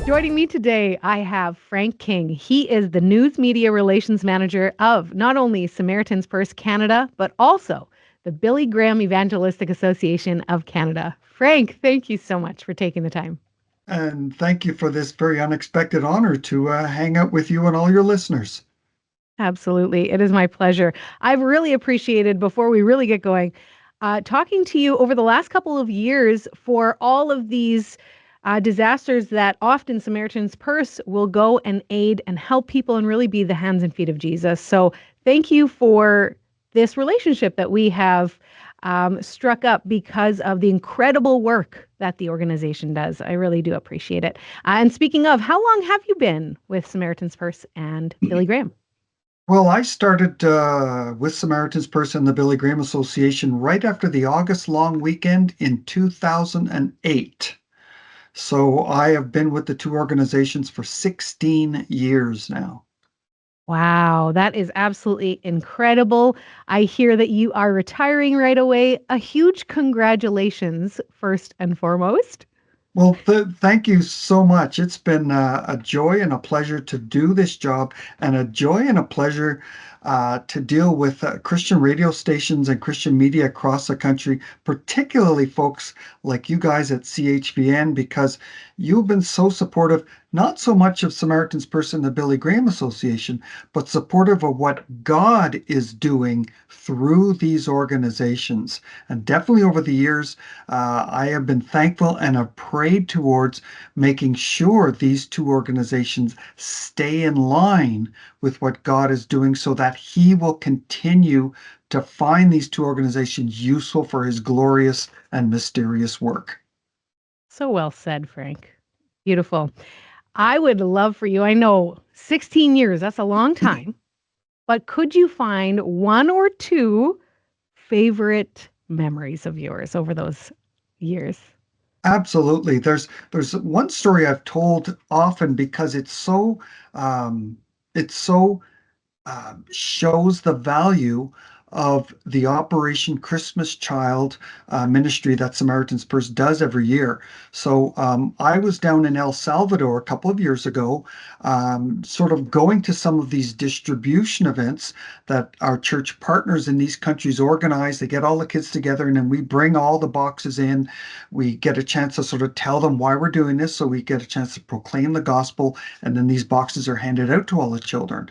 Joining me today, I have Frank King. He is the News Media Relations Manager of not only Samaritans Purse Canada, but also the Billy Graham Evangelistic Association of Canada. Frank, thank you so much for taking the time. And thank you for this very unexpected honor to hang out with you and all your listeners. Absolutely. It is my pleasure. I've really appreciated, before we really get going, talking to you over the last couple of years for all of these disasters that often Samaritan's Purse will go and aid and help people and really be the hands and feet of Jesus. So thank you for this relationship that we have struck up because of the incredible work that the organization does. I really do appreciate it. And speaking of, how long have you been with Samaritan's Purse and Billy Graham? Well, I started with Samaritans Purse and the Billy Graham Association right after the August long weekend in 2008. So I have been with the two organizations for 16 years now. Wow, that is absolutely incredible. I hear that you are retiring right away. A huge congratulations, first and foremost. Well, thank you so much. It's been a joy and a pleasure to do this job, and a joy and a pleasure to deal with Christian radio stations and Christian media across the country, particularly folks like you guys at CHVN, because you've been so supportive, not so much of Samaritan's Purse and the Billy Graham Association, but supportive of what God is doing through these organizations. And definitely over the years, I have been thankful and have prayed towards making sure these two organizations stay in line with what God is doing so that He will continue to find these two organizations useful for His glorious and mysterious work. So well said, Frank. Beautiful. I would love for you, I know 16 years, that's a long time, but could you find one or two favorite memories of yours over those years? Absolutely. There's one story I've told often because um, it's so shows the value of the Operation Christmas Child ministry that Samaritan's Purse does every year. So I was down in El Salvador a couple of years ago, sort of going to some of these distribution events that our church partners in these countries organize. They get all the kids together and then we bring all the boxes in. We get a chance to sort of tell them why we're doing this. So we get a chance to proclaim the gospel, and then these boxes are handed out to all the children.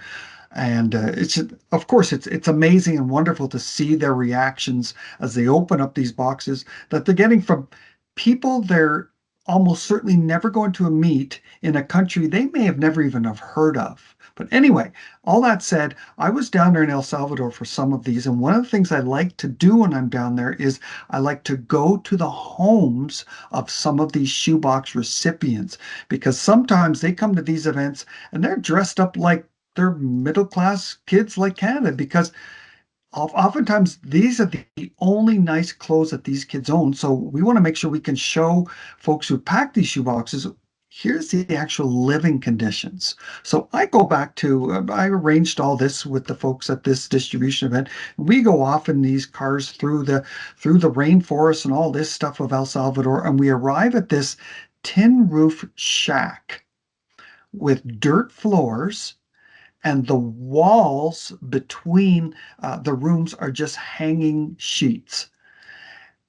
And it's of course it's amazing and wonderful to see their reactions as they open up these boxes that they're getting from people they're almost certainly never going to meet in a country they may have never even have heard of. But anyway, all that said, I was down there in El Salvador for some of these, and one of the things I like to do when I'm down there is I like to go to the homes of some of these shoebox recipients, because sometimes they come to these events and they're dressed up like they're middle class kids like Canada, because oftentimes these are the only nice clothes that these kids own. So we want to make sure we can show folks who pack these shoe boxes, here's the actual living conditions. So I go back to, I arranged all this with the folks at this distribution event. We go off in these cars through the rainforest and all this stuff of El Salvador, and we arrive at this tin roof shack with dirt floors, and the walls between the rooms are just hanging sheets.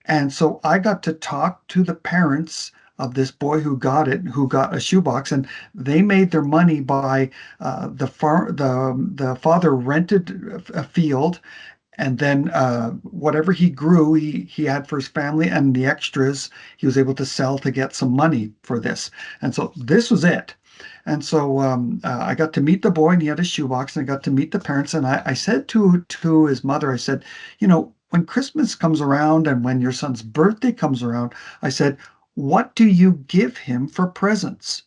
And so I got to talk to the parents of this boy who got a shoebox, and they made their money by the father rented a field, and then whatever he grew, he had for his family, and the extras he was able to sell to get some money for this. And so this was it. And so I got to meet the boy, and he had a shoebox, and I got to meet the parents. And I said to his mother, I said, when Christmas comes around and when your son's birthday comes around, I said, what do you give him for presents?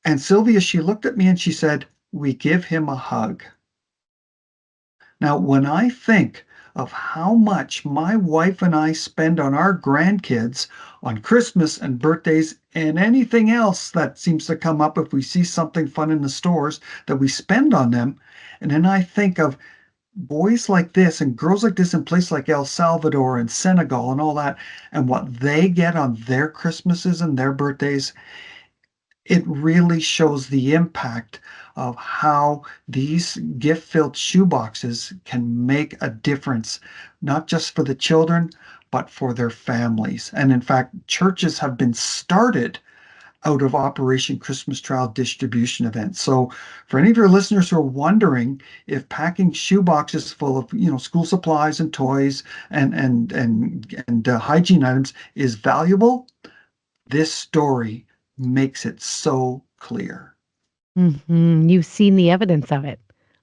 And Sylvia, she looked at me and she said, we give him a hug. Now, when I think of how much my wife and I spend on our grandkids on Christmas and birthdays and anything else that seems to come up if we see something fun in the stores that we spend on them, and then I think of boys like this and girls like this in places like El Salvador and Senegal and all that, and what they get on their Christmases and their birthdays, it really shows the impact of how these gift-filled shoeboxes can make a difference, not just for the children, but for their families. And in fact, churches have been started out of Operation Christmas Child distribution events. So, for any of your listeners who are wondering if packing shoeboxes full of school supplies and toys and hygiene items is valuable, this story makes it so clear. You've seen the evidence of it.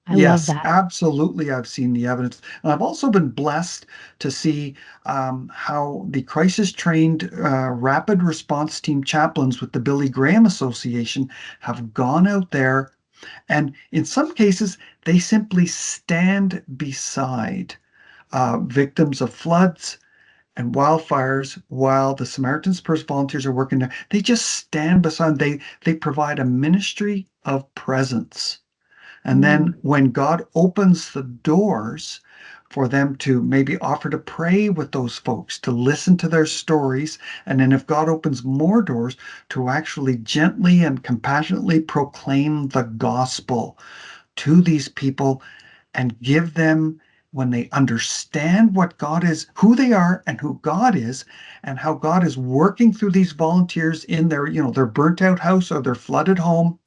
I love Yes, that. absolutely. I've seen the evidence. And I've also been blessed to see how the crisis trained rapid response team chaplains with the Billy Graham Association have gone out there. And in some cases, they simply stand beside victims of floods and wildfires while the Samaritans Purse volunteers are working there. They just stand beside, they provide a ministry of presence. And then Mm. when God opens the doors for them to maybe offer to pray with those folks, to listen to their stories, and then if God opens more doors, to actually gently and compassionately proclaim the gospel to these people and give them, when they understand what God is, who they are and who God is, and how God is working through these volunteers in their burnt out house or their flooded home,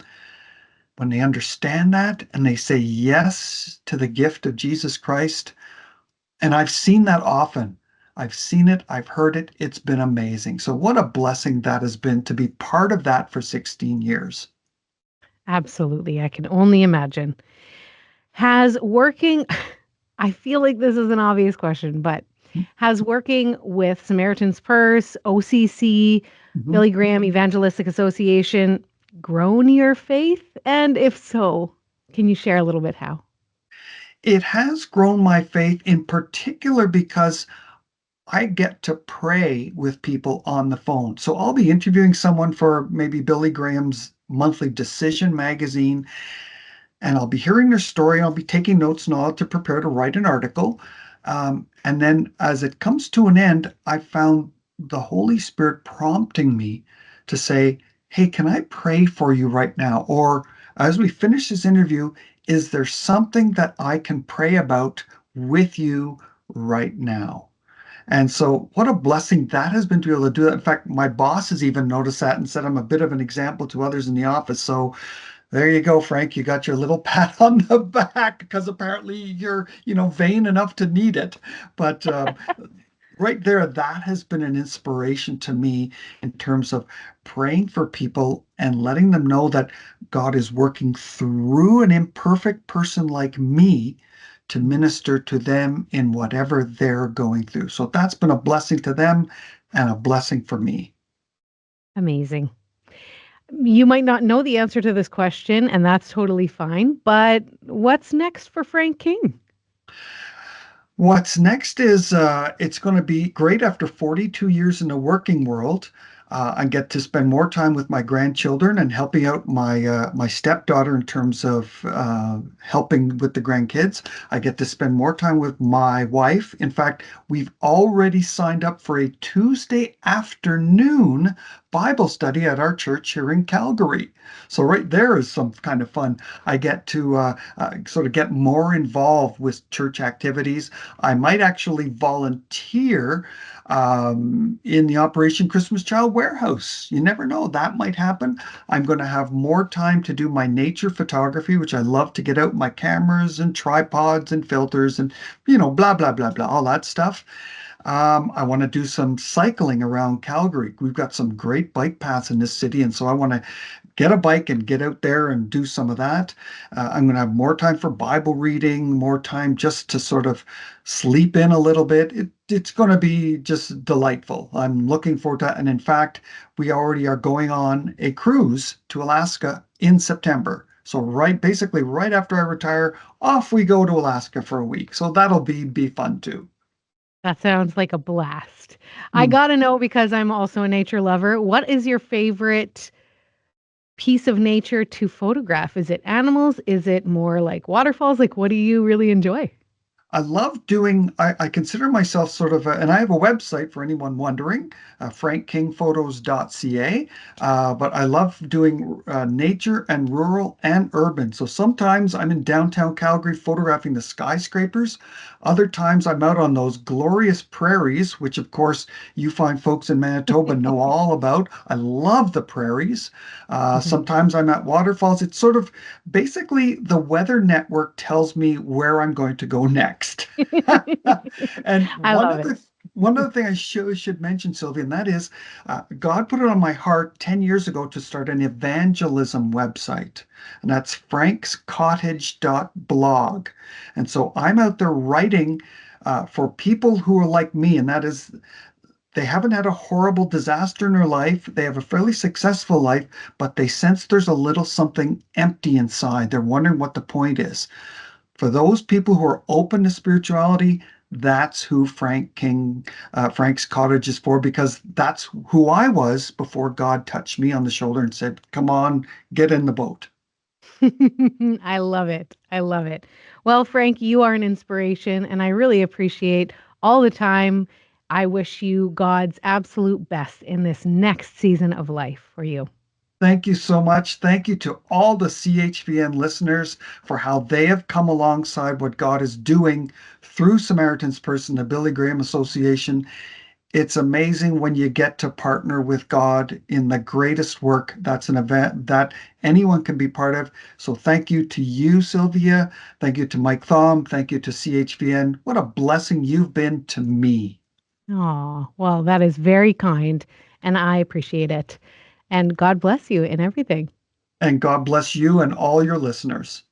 when they understand that and they say yes to the gift of Jesus Christ, and I've seen that often. I've seen it, I've heard it, it's been amazing. So, what a blessing that has been to be part of that for 16 years. Absolutely. I can only imagine. Has working I feel like this is an obvious question, but has working with Samaritan's Purse, OCC, Mhm. Billy Graham Evangelistic Association grown your faith? And if so, can you share a little bit how? It has grown my faith in particular because I get to pray with people on the phone. So I'll be interviewing someone for maybe Billy Graham's monthly Decision magazine, and I'll be hearing their story. I'll be taking notes and all to prepare to write an article. And then as it comes to an end, I found the Holy Spirit prompting me to say, hey, can I pray for you right now? Or as we finish this interview, is there something that I can pray about with you right now? And so, what a blessing that has been to be able to do that. In fact, my boss has even noticed that and said I'm a bit of an example to others in the office. So, there you go, Frank. You got your little pat on the back because apparently you're vain enough to need it. But right there, that has been an inspiration to me in terms of praying for people and letting them know that God is working through an imperfect person like me to Mm. minister to them in whatever they're going through. So that's been a blessing to them and a blessing for me. Amazing. You might not know the answer to this question, and that's totally fine, but what's next for Frank King? What's next is it's going to be great after 42 years in the working world. I get to spend more time with my grandchildren and helping out my stepdaughter in terms of helping with the grandkids. I get to spend more time with my wife. In fact, we've already signed up for a Tuesday afternoon Bible study at our church here in Calgary. So right there is some kind of fun. I get to sort of get more involved with church activities. I might actually volunteer in the Operation Christmas Child warehouse. You never know, that might happen. I'm going to have more time to do my nature photography, which I love to get out my cameras and tripods and filters and, blah, blah, blah, blah, all that stuff. I want to do some cycling around Calgary. We've got some great bike paths in this city, and so I want to get a bike and get out there and do some of that. I'm going to have more time for Bible reading, more time just to sort of sleep in a little bit. It's going to be just delightful. I'm looking forward to that. And in fact, we already are going on a cruise to Alaska in September. So basically right after I retire, off we go to Alaska for a week. So that'll be fun too. That sounds like a blast. I Hmm. gotta know because I'm also a nature lover. What is your favorite piece of nature to photograph? Is it animals? Is it more like waterfalls? Like, what do you really enjoy? I love doing, I consider myself sort of, and I have a website for anyone wondering, frankkingphotos.ca. But I love doing nature and rural and urban. So sometimes I'm in downtown Calgary photographing the skyscrapers. Other times I'm out on those glorious prairies, which of course you find folks in Manitoba know all about. I love the prairies. Sometimes I'm at waterfalls. It's sort of basically the weather network tells me where I'm going to go next. And I love it. one other thing I should mention, Sylvia, and that is God put it on my heart 10 years ago to start an evangelism website. And that's frankscottage.blog. And so I'm out there writing for people who are like me, and that is they haven't had a horrible disaster in their life. They have a fairly successful life, but they sense there's a little something empty inside. They're wondering what the point is. For those people who are open to spirituality, that's who Frank's Cottage is for, because that's who I was before God touched me on the shoulder and said, "Come on, get in the boat." I love it. I love it. Well, Frank, you are an inspiration, and I really appreciate all the time. I wish you God's absolute best in this next season of life for you. Thank you so much. Thank you to all the CHVN listeners for how they have come alongside what God is doing through Samaritan's Purse and the Billy Graham Association. It's amazing when you get to partner with God in the greatest work. That's an event that anyone can be part of. So thank you to you, Sylvia. Thank you to Mike Thom. Thank you to CHVN. What a blessing you've been to me. Oh, well, that is very kind, and I appreciate it. And God bless you in everything. And God bless you and all your listeners.